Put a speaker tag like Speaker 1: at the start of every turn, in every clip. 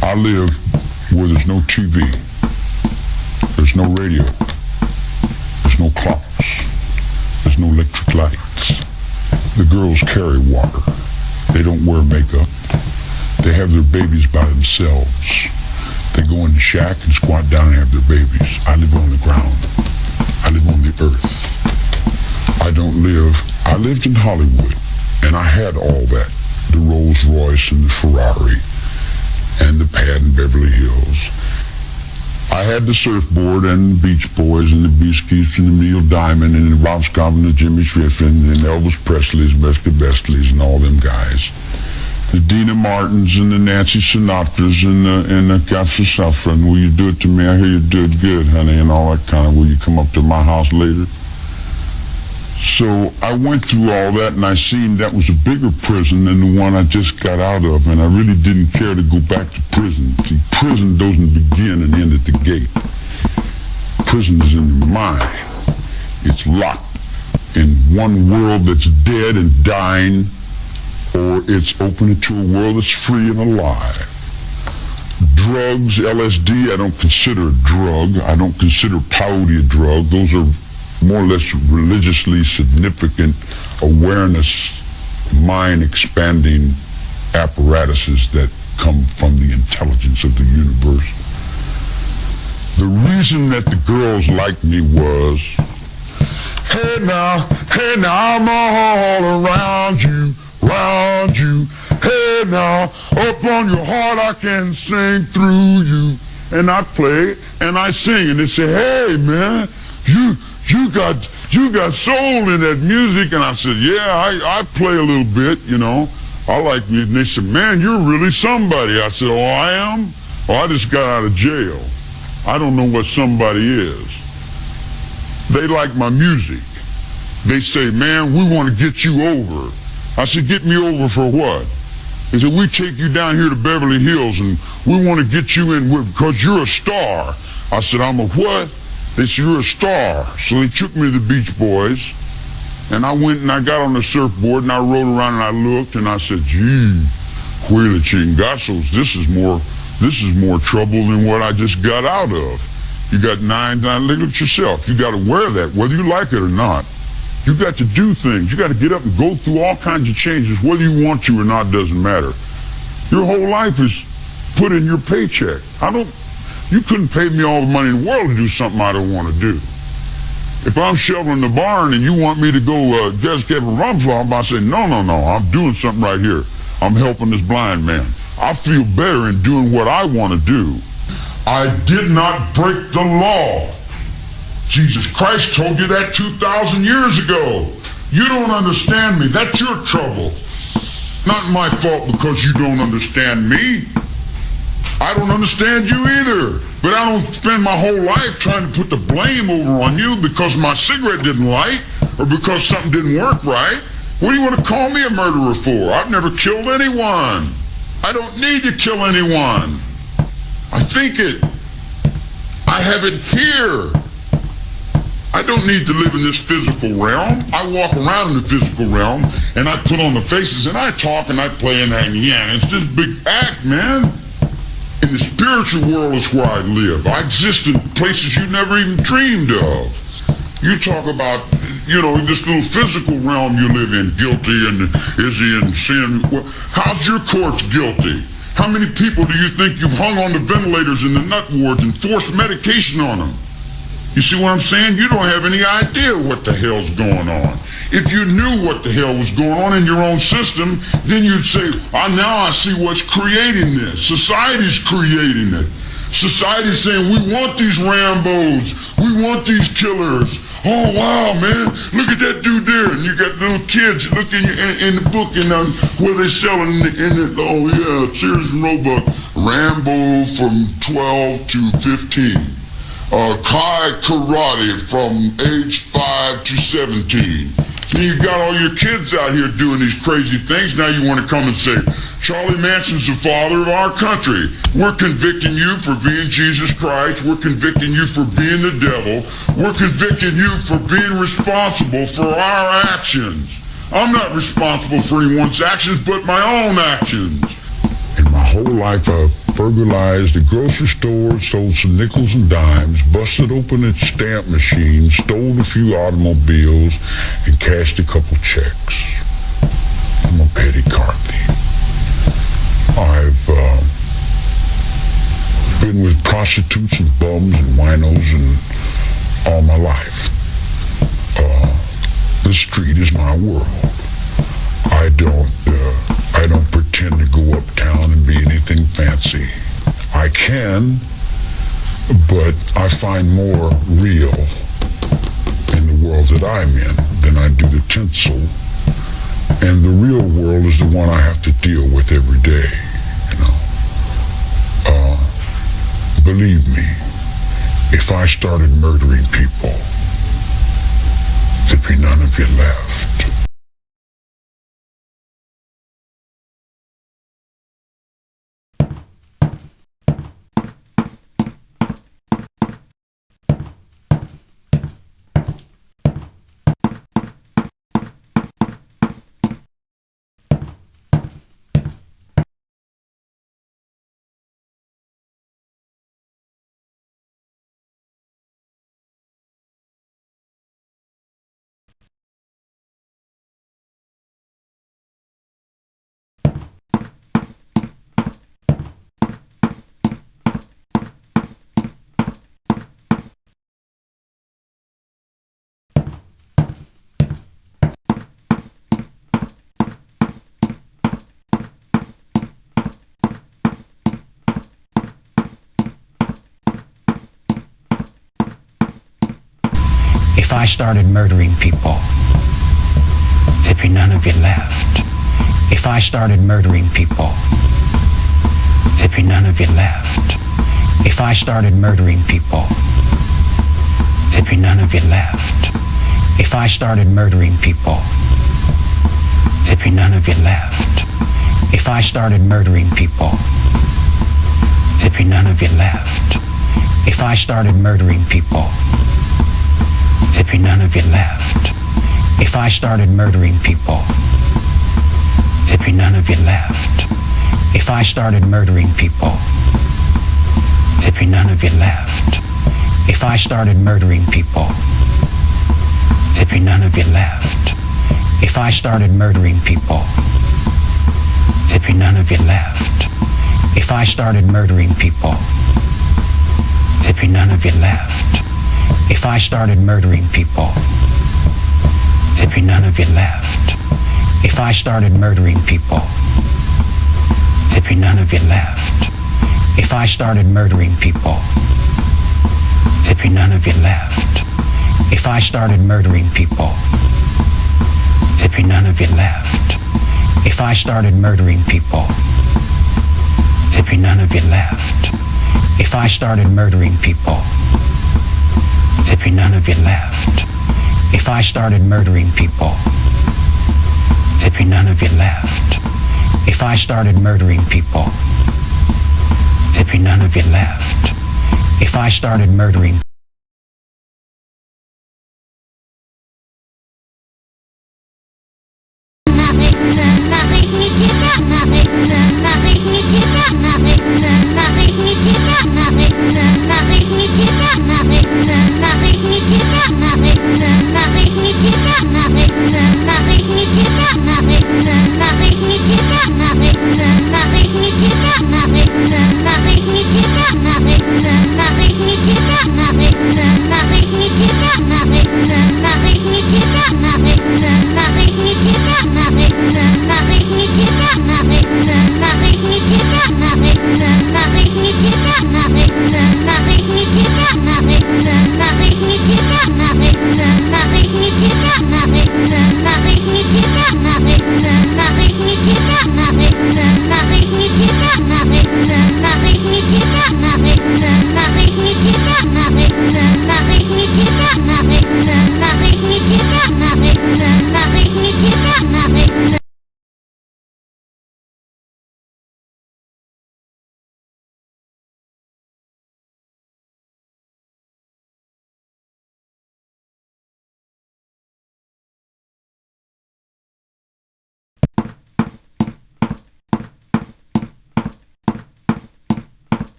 Speaker 1: I live where there's no TV, there's no radio, there's no clocks, there's no electric lights. The girls carry water. They don't wear makeup. They have their babies by themselves. They go in the shack and squat down and have their babies. I live on the ground. I live on the earth. I lived in Hollywood, and I had all that. The Rolls Royce and the Ferrari and the pad in Beverly Hills. I had the surfboard and the Beach Boys and the Beasties and the Neil Diamond and the Bob Scott and the Jimmy Swiffin and Elvis Presley's, Buster Bestleys and all them guys. The Dina Martins and the Nancy Sinatras and the Capsa Suffren. Will you do it to me? I hear you do it good, honey, and all that kind of. Will you come up to my house later? So I went through all that, and I seen that was a bigger prison than the one I just got out of, and I really didn't care to go back to prison. See, prison doesn't begin and end at the gate. Prison is in your mind. It's locked in one world that's dead and dying, or it's open to a world that's free and alive. Drugs, LSD, I don't consider a drug. I don't consider peyote a drug. Those are more or less religiously significant awareness, mind-expanding apparatuses that come from the intelligence of the universe. The reason that the girls liked me was, hey now, I'm all around you, hey now, up on your heart I can sing through you. And I play and I sing, and they say, hey man, you got soul in that music. And I said, yeah, I play a little bit, you know. I like music. And they said, man, you're really somebody. I said, oh, I am? Oh, I just got out of jail. I don't know what somebody is. They like my music. They say, man, we want to get you over. I said, get me over for what? He said, we take you down here to Beverly Hills and we want to get you in because you're a star. I said, I'm a what? They said, you're a star. So they took me to the Beach Boys, and I went and I got on the surfboard and I rode around and I looked and I said, gee, Huila Chingazos, this is more trouble than what I just got out of. You got nine, look at yourself. You got to wear that, whether you like it or not. You got to do things. You got to get up and go through all kinds of changes, whether you want to or not, doesn't matter. Your whole life is put in your paycheck. You couldn't pay me all the money in the world to do something I don't want to do. If I'm shoveling the barn and you want me to go get Kevin Rumflaw, I say, no, I'm doing something right here. I'm helping this blind man. I feel better in doing what I want to do. I did not break the law. Jesus Christ told you that 2,000 years ago. You don't understand me. That's your trouble. Not my fault because you don't understand me. I don't understand you either. But I don't spend my whole life trying to put the blame over on you because my cigarette didn't light or because something didn't work right. What do you want to call me a murderer for? I've never killed anyone. I don't need to kill anyone. I think it. I have it here. I don't need to live in this physical realm. I walk around in the physical realm, and I put on the faces, and I talk, and I play, and it's this big act, man. In the spiritual world is where I live. I exist in places you never even dreamed of. You talk about, this little physical realm you live in, guilty, and is he in sin? Well, how's your courts guilty? How many people do you think you've hung on the ventilators in the nut wards and forced medication on them? You see what I'm saying? You don't have any idea what the hell's going on. If you knew what the hell was going on in your own system, then you'd say, now I see what's creating this. Society's creating it. Society's saying, we want these Rambos. We want these killers. Oh, wow, man. Look at that dude there. And you got little kids looking in the book where they're selling Sears and Roebuck. Rambo from 12 to 15. Kai Karate from age 5 to 17. Then you got all your kids out here doing these crazy things. Now you want to come and say, Charlie Manson's the father of our country. We're convicting you for being Jesus Christ. We're convicting you for being the devil. We're convicting you for being responsible for our actions. I'm not responsible for anyone's actions but my own actions. In my whole life, I've burglarized the grocery store, sold some nickels and dimes, busted open its stamp machine, stole a few automobiles, and cashed a couple checks. I'm a petty car thief. I've been with prostitutes and bums and winos and all my life. The street is my world. I don't pretend to go uptown and be anything fancy. I can, but I find more real in the world that I'm in than I do the tinsel. And the real world is the one I have to deal with every day, Believe me, if I started murdering people, there'd be none of you left.
Speaker 2: If I started murdering people, there'd be none of you left. If I started murdering people, there'd be none of you left. If I started murdering people, there'd be none of you left. If I started murdering people, there'd be none of you left. If I started murdering people, there'd be none of you left. If I started murdering people, there'd be none of you left. If I started murdering people, there'd be none of you left. If I started murdering people, there'd be none of you left. If I started murdering people, there'd be none of you left. If I started murdering people, there'd be none of you left. If I started murdering people, there'd be none of you left. If I started murdering people, there'd be none of you left. If I started murdering people, there'd be none of you left. If I started murdering people, there'd be none of you left. If I started murdering people, there'd be none of you left. If I started murdering people, there'd be none of you left. If I started murdering people, there'd be none of you left. If I started murdering people, there'd be none of you left. If I started murdering people, there'd be none of you left. If I started murdering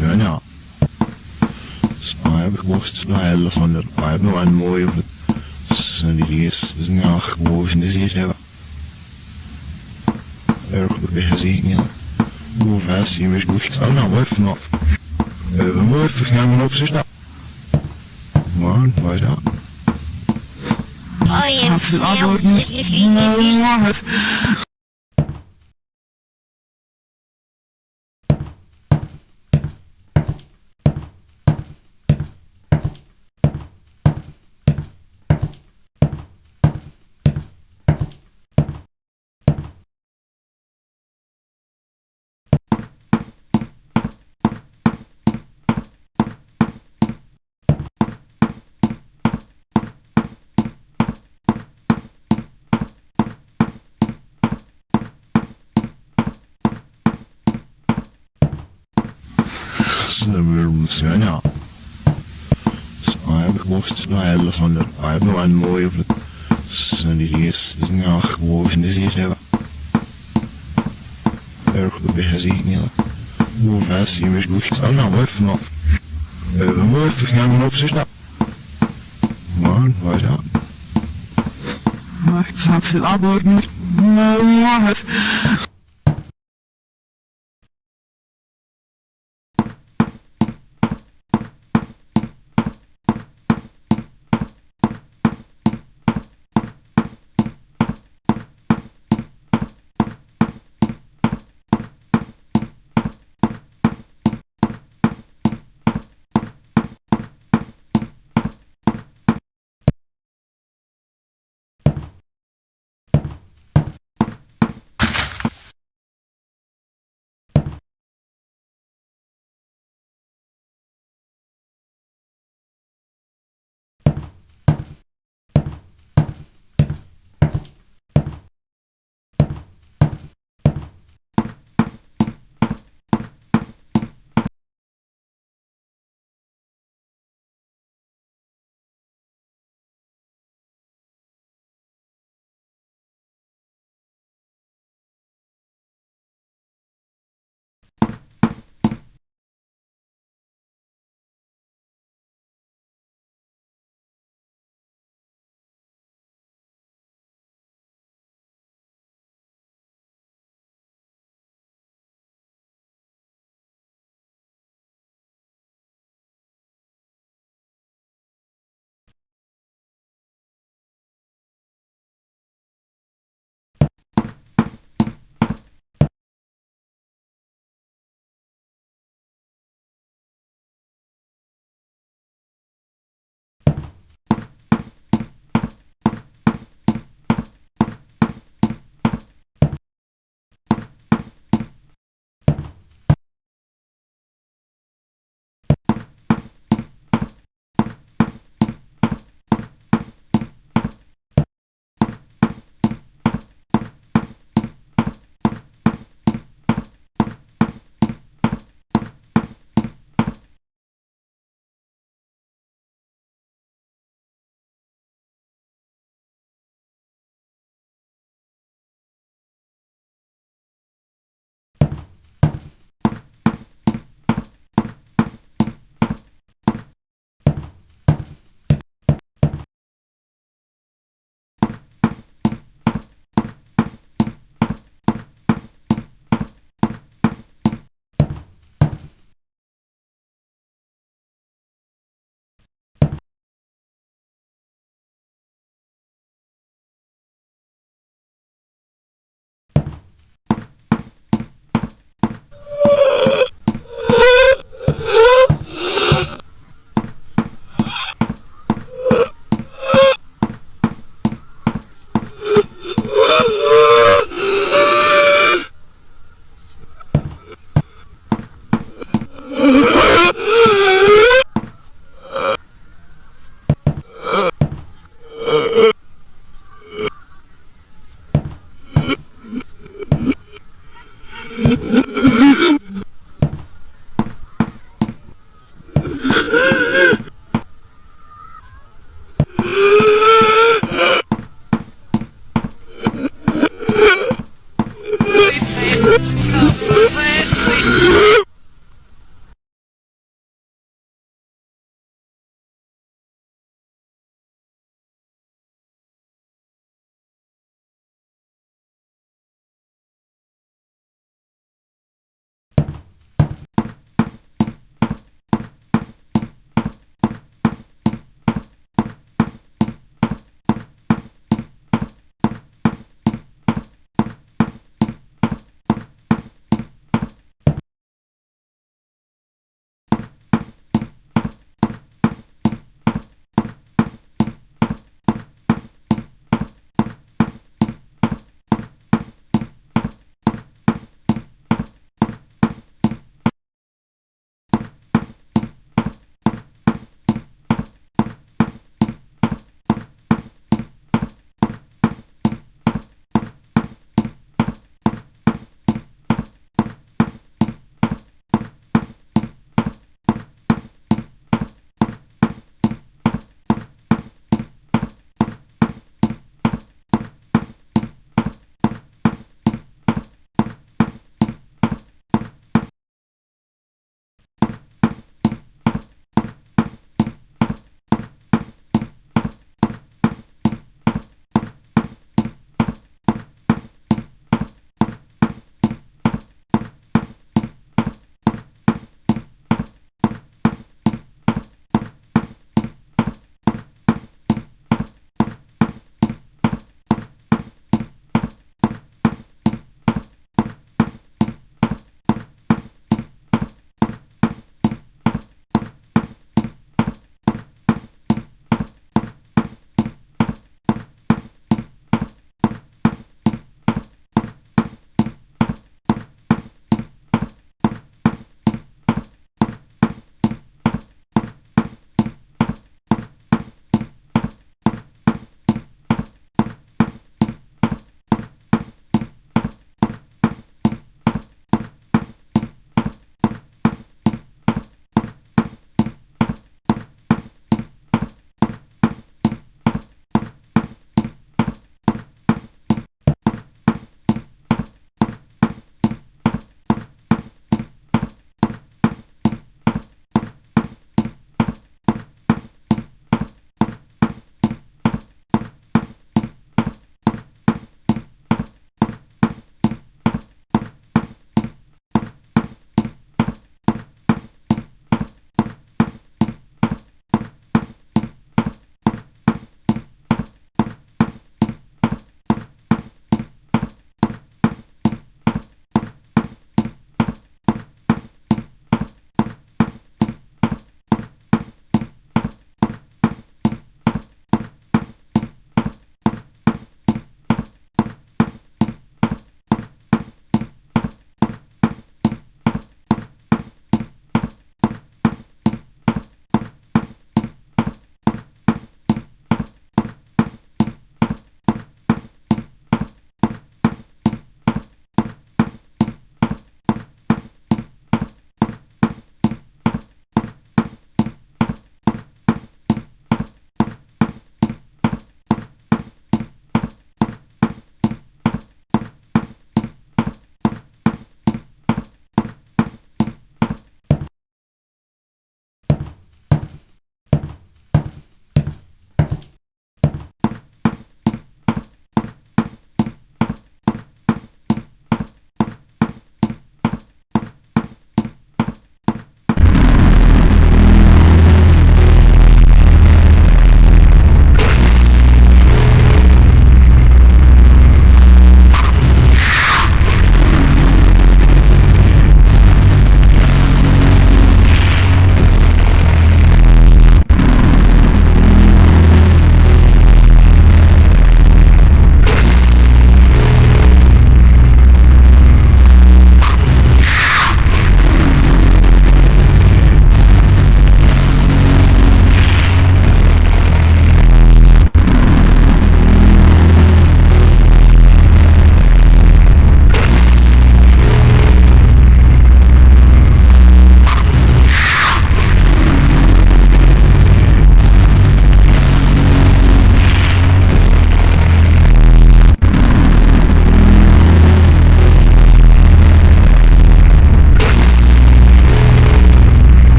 Speaker 3: Söner. Spijbig moest spijlen van de pijp nog een mooie op het Scariest is niet gewoon is hier hebben. Erg goed gezien ja. Hoe vast je mis goed al nou wat vanaf. We moeten gaan op zich. Maar wat dan?
Speaker 4: Oh ja.
Speaker 3: Söner. Spijbig moest spijlen van de pijp nog een mooie op het Scariest is niet gewoon is hier hebben. Erg goed gezien ja. Hoe vast je mis goed al nou wat vanaf. We moeten gaan op zich. Maar wat dan?
Speaker 5: Maar ik snap het antwoord niet. Nou, jongens.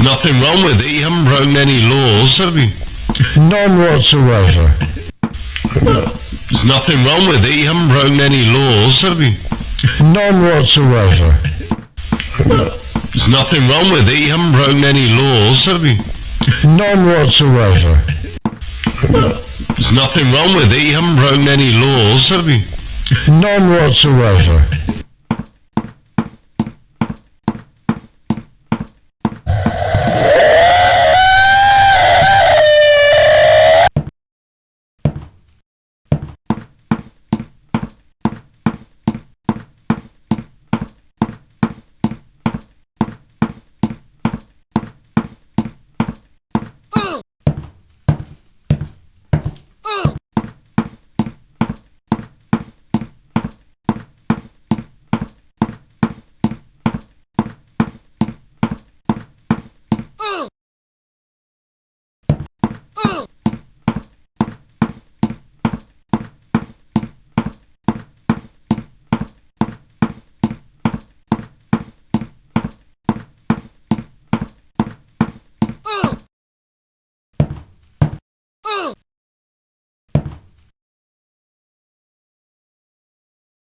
Speaker 6: There's nothing wrong with it. You haven't broken any laws, have you?
Speaker 7: None whatsoever.
Speaker 6: There's nothing wrong with it. You haven't broken any laws, have you?
Speaker 7: None whatsoever.
Speaker 6: There's nothing wrong with it. You haven't broken any laws, have you?
Speaker 7: None whatsoever.
Speaker 6: There's nothing wrong with it. You haven't broken any laws, have you?
Speaker 7: None whatsoever.